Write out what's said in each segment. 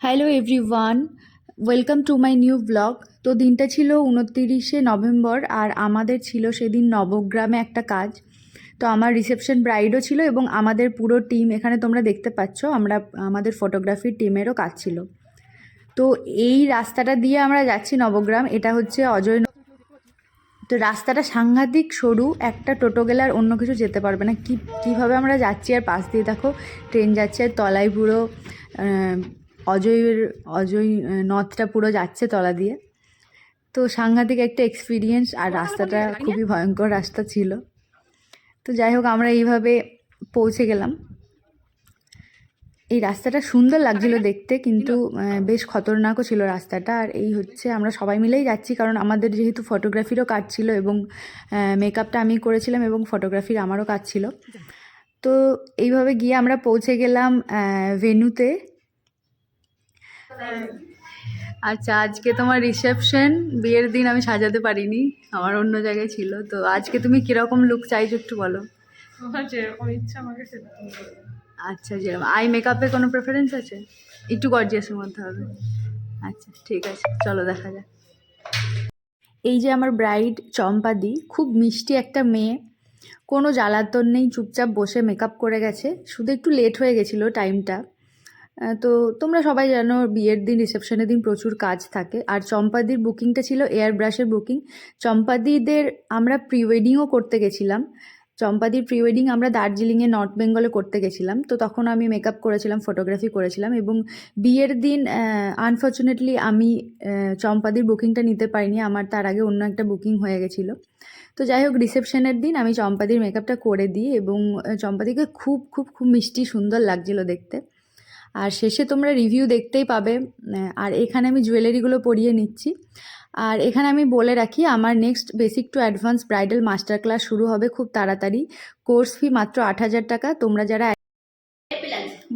Hello everyone, welcome to my new blog. তো দিনটা ছিল 29শে নভেম্বর আর আমাদের ছিল সেদিন নবগ্রামে একটা কাজ। তো আমার রিসেপশন ব্রাইডও ছিল এবং আমাদের পুরো টিম এখানে তোমরা দেখতে পাচ্ছ, আমাদের ফটোগ্রাফির টিমেরও কাজ ছিল। তো এই রাস্তাটা দিয়ে আমরা যাচ্ছি নবগ্রাম, এটা হচ্ছে অজয়। তো রাস্তাটা সাংঘাতিক সরু, একটা টোটো গেলে আর অন্য কিছু যেতে পারবে না। কীভাবে আমরা যাচ্ছি, আর পাশ দিয়ে দেখো ট্রেন যাচ্ছে, আর তলায় পুরো অজয় নথটা পুরো যাচ্ছে তলা দিয়ে। তো সাংঘাতিক একটা এক্সপিরিয়েন্স, আর রাস্তাটা খুবই ভয়ঙ্কর রাস্তা ছিল। তো যাই হোক, আমরা এইভাবে পৌঁছে গেলাম। এই রাস্তাটা সুন্দর লাগছিল দেখতে, কিন্তু বেশ খতরনাকও ছিল রাস্তাটা। আর এই হচ্ছে, আমরা সবাই মিলেই যাচ্ছি, কারণ আমাদের যেহেতু ফটোগ্রাফিরও কাজ ছিল এবং মেকআপটা আমি করেছিলাম এবং ফটোগ্রাফির আমারও কাজ ছিল। তো এইভাবে গিয়ে আমরা পৌঁছে গেলাম ভেন্যুতে। আচ্ছা, আজকে তোমার রিসেপশন, বিয়ের দিন আমি সাজাতে পারিনি, আমার অন্য জায়গায় ছিল। তো আজকে তুমি কীরকম লুক চাইছো একটু বলো। যেরকম ইচ্ছা আমাকে সেরকম। আচ্ছা, যেরকম আই মেকআপে কোনো প্রেফারেন্স আছে? একটু গর্জিয়াসের মধ্যে হবে। আচ্ছা ঠিক আছে, চলো দেখা যাক। এই যে আমার ব্রাইড চম্পাদি, খুব মিষ্টি একটা মেয়ে, কোনো জ্বালাতন নেই, চুপচাপ বসে মেকআপ করে গেছে। শুধু একটু লেট হয়ে গেছিলো টাইমটা। তো তোমরা সবাই জানো বিয়ের দিন, রিসেপশনের দিন প্রচুর কাজ থাকে। আর চম্পাদির বুকিংটা ছিল এয়ার ব্রাশের বুকিং। চম্পাদিদের আমরা প্রি ওয়েডিংও করতে গেছিলাম। চম্পাদির প্রি ওয়েডিং আমরা দার্জিলিংয়ে, নর্থ বেঙ্গলে করতে গেছিলাম। তো তখন আমি মেকআপ করেছিলাম, ফটোগ্রাফি করেছিলাম। এবং বিয়ের দিন আনফর্চুনেটলি আমি চম্পাদির বুকিংটা নিতে পারিনি, আমার তার আগে অন্য একটা বুকিং হয়ে গেছিলো। তো যাই হোক, রিসেপশনের দিন আমি চম্পাদির মেকআপটা করে দিই এবং চম্পাদিকে খুব খুব খুব মিষ্টি সুন্দর লাগছিলো দেখতে। আর শেষে তোমরা রিভিউ দেখতেই পাবে। আর এখানে আমি জুয়েলারিগুলো পরিয়ে নিচ্ছি। আর এখানে আমি বলে রাখি, আমার next basic to advance bridal master class শুরু হবে খুব তাড়াতাড়ি। কোর্স ফি মাত্র 8,000 টাকা। তোমরা যারা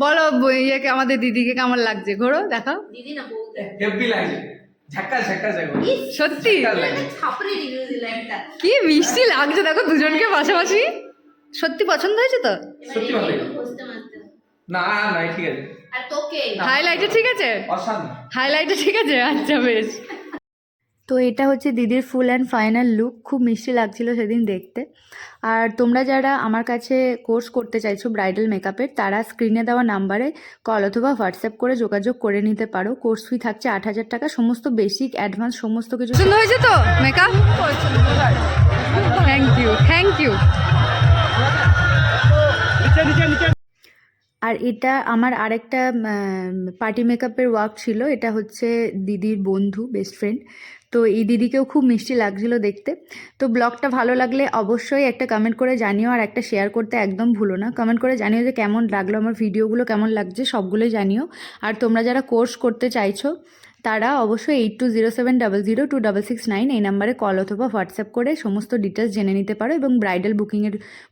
বলো ইয়েকে, আমাদের দিদিকে কেমন লাগছে, ঘোরো দেখাও। দিদি না বউ হেভি লাগছে, ঝাক্কা ঝাক্কা জায়গা। সত্যি ছাপড়ি রিভিউ দিলাম একটা। কি মিষ্টি লাগছে দেখো দুজনকে পাশাপাশি। সত্যি পছন্দ হয়েছে তো? সত্যি ভালো একটু ঘষতে মারতে হবে। না না ঠিক আছে। আর তোকে হাইলাইটে ঠিক আছে, অসাধারণ হাইলাইটে ঠিক আছে। আচ্ছা বেশ। তো এটা হচ্ছে দিদির ফুল অ্যান্ড ফাইনাল লুক, খুব মিষ্টি লাগছিল সেদিন দেখতে। আর তোমরা যারা আমার কাছে কোর্স করতে চাইছো ব্রাইডাল মেকআপের, তারা স্ক্রিনে দেওয়া নাম্বারে কল অথবা হোয়াটসঅ্যাপ করে যোগাযোগ করে নিতে পারো। কোর্স ফি থাকছে 8,000 টাকা, সমস্ত বেসিক অ্যাডভান্স সমস্ত কিছু। সুন্দর হয়েছে তো makeup? Thank you, thank you. আর এটা আমার আরেকটা পার্টি মেকআপের ওয়ার্ক ছিল। এটা হচ্ছে দিদির বন্ধু, বেস্ট ফ্রেন্ড। তো এই দিদিকেও খুব মিষ্টি লাগছিল দেখতে। তো ব্লগটা ভালো লাগলে অবশ্যই একটা কমেন্ট করে জানিও, আর একটা শেয়ার করতে একদম ভুলো না। কমেন্ট করে জানিও যে কেমন লাগলো আমার ভিডিওগুলো, কেমন লাগছে সবগুলোই জানিও। আর তোমরা যারা কোর্স করতে চাইছো তারা অবশ্যই 8207002669 এই নাম্বারে কল অথবা হোয়াটসঅ্যাপ করে সমস্ত ডিটেলস জেনে নিতে পারো এবং ব্রাইডাল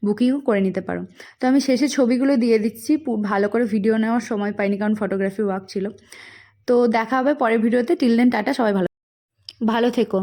বুকিংও করে নিতে পারো। তো আমি শেষে ছবিগুলো দিয়ে দিচ্ছি, ভালো করে ভিডিও নেওয়ার সময় পাইনি কারণ ফটোগ্রাফি ওয়ার্ক ছিল। তো দেখা হবে পরের ভিডিওতে। টিল দেন টাটা, সবাই ভালো থেকো।